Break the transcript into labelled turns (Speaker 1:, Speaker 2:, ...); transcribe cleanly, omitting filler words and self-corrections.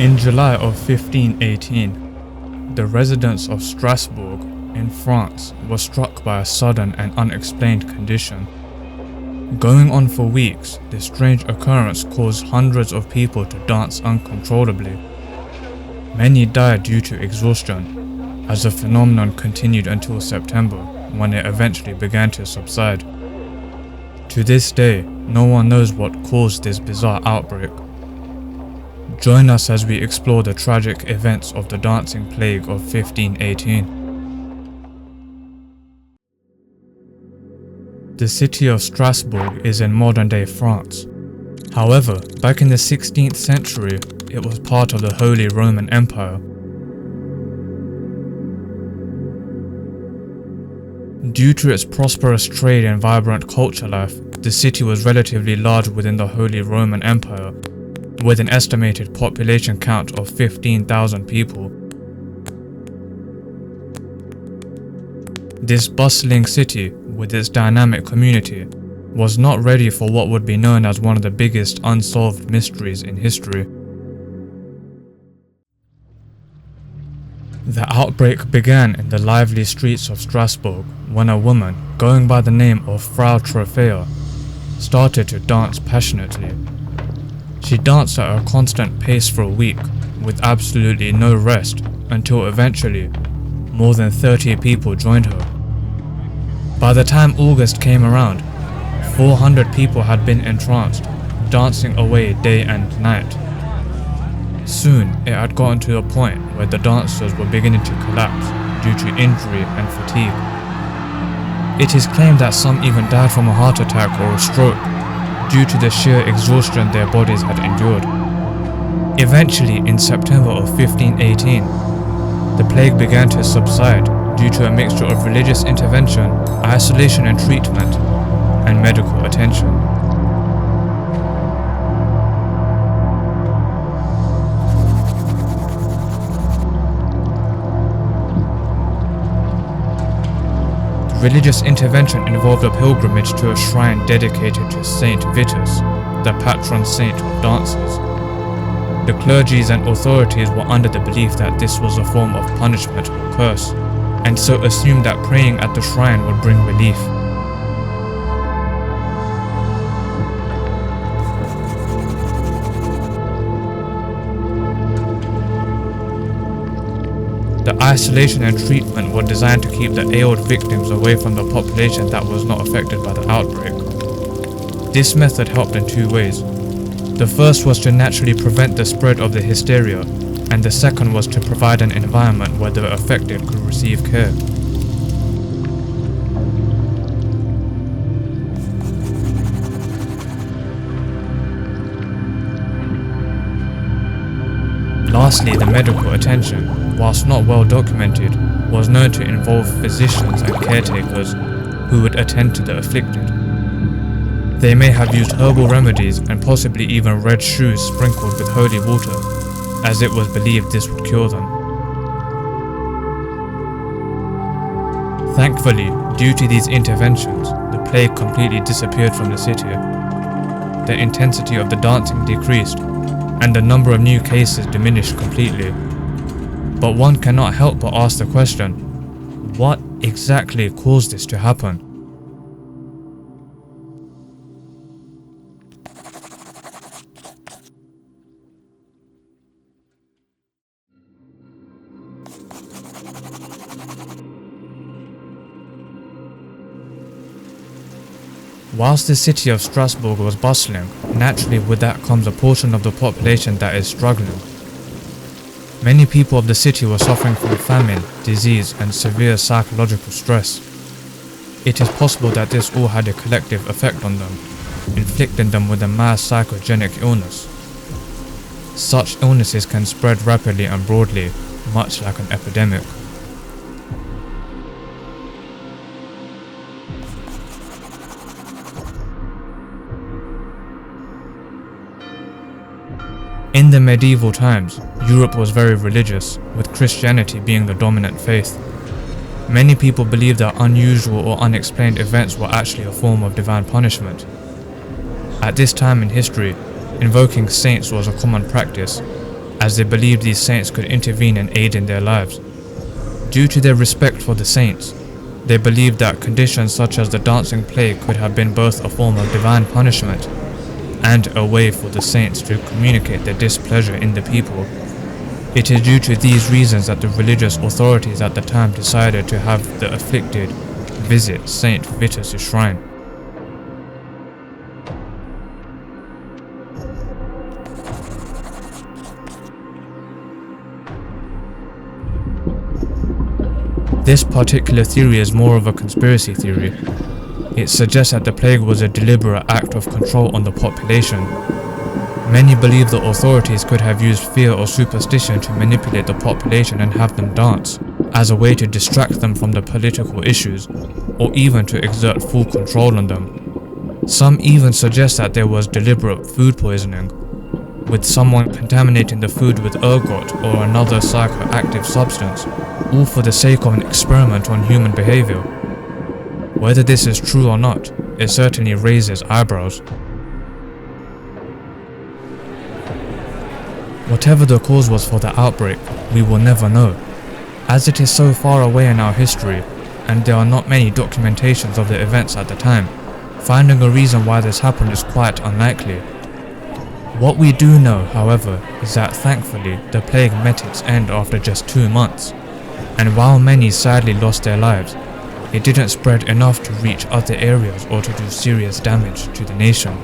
Speaker 1: In July of 1518, the residents of Strasbourg in France were struck by a sudden and unexplained condition. Going on for weeks, this strange occurrence caused hundreds of people to dance uncontrollably. Many died due to exhaustion, as the phenomenon continued until September, when it eventually began to subside. To this day, no one knows what caused this bizarre outbreak. Join us as we explore the tragic events of the dancing plague of 1518. The city of Strasbourg is in modern-day France. However, back in the 16th century, it was part of the Holy Roman Empire. Due to its prosperous trade and vibrant culture life, the city was relatively large within the Holy Roman Empire, with an estimated population count of 15,000 people. This bustling city, with its dynamic community, was not ready for what would be known as one of the biggest unsolved mysteries in history. The outbreak began in the lively streets of Strasbourg when a woman, going by the name of Frau Trophea, started to dance passionately. She danced at a constant pace for a week, with absolutely no rest, until eventually, more than 30 people joined her. By the time August came around, 400 people had been entranced, dancing away day and night. Soon, it had gotten to a point where the dancers were beginning to collapse due to injury and fatigue. It is claimed that some even died from a heart attack or a stroke due to the sheer exhaustion their bodies had endured. Eventually, in September of 1518, the plague began to subside due to a mixture of religious intervention, isolation and treatment, and medical attention. Religious intervention involved a pilgrimage to a shrine dedicated to Saint Vitus, the patron saint of dancers. The clergies and authorities were under the belief that this was a form of punishment or curse, and so assumed that praying at the shrine would bring relief. The isolation and treatment were designed to keep the ailed victims away from the population that was not affected by the outbreak. This method helped in two ways. The first was to naturally prevent the spread of the hysteria, and the second was to provide an environment where the affected could receive care. Lastly, the medical attention, whilst not well documented, was known to involve physicians and caretakers who would attend to the afflicted. They may have used herbal remedies and possibly even red shoes sprinkled with holy water, as it was believed this would cure them. Thankfully, due to these interventions, the plague completely disappeared from the city. The intensity of the dancing decreased, and the number of new cases diminished completely. But one cannot help but ask the question, what exactly caused this to happen? Whilst the city of Strasbourg was bustling, naturally with that comes a portion of the population that is struggling. Many people of the city were suffering from famine, disease, and severe psychological stress. It is possible that this all had a collective effect on them, inflicting them with a mass psychogenic illness. Such illnesses can spread rapidly and broadly, much like an epidemic. In the medieval times, Europe was very religious, with Christianity being the dominant faith. Many people believed that unusual or unexplained events were actually a form of divine punishment. At this time in history, invoking saints was a common practice, as they believed these saints could intervene and aid in their lives. Due to their respect for the saints, they believed that conditions such as the dancing plague could have been both a form of divine punishment and a way for the saints to communicate their displeasure in the people. It is due to these reasons that the religious authorities at the time decided to have the afflicted visit Saint Vitus' shrine. This particular theory is more of a conspiracy theory. It suggests that the plague was a deliberate act of control on the population. Many believe the authorities could have used fear or superstition to manipulate the population and have them dance, as a way to distract them from the political issues, or even to exert full control on them. Some even suggest that there was deliberate food poisoning, with someone contaminating the food with ergot or another psychoactive substance, all for the sake of an experiment on human behavior. Whether this is true or not, it certainly raises eyebrows. Whatever the cause was for the outbreak, we will never know, as it is so far away in our history, and there are not many documentations of the events at the time. Finding a reason why this happened is quite unlikely. What we do know, however, is that thankfully the plague met its end after just 2 months, and while many sadly lost their lives, it didn't spread enough to reach other areas or to do serious damage to the nation.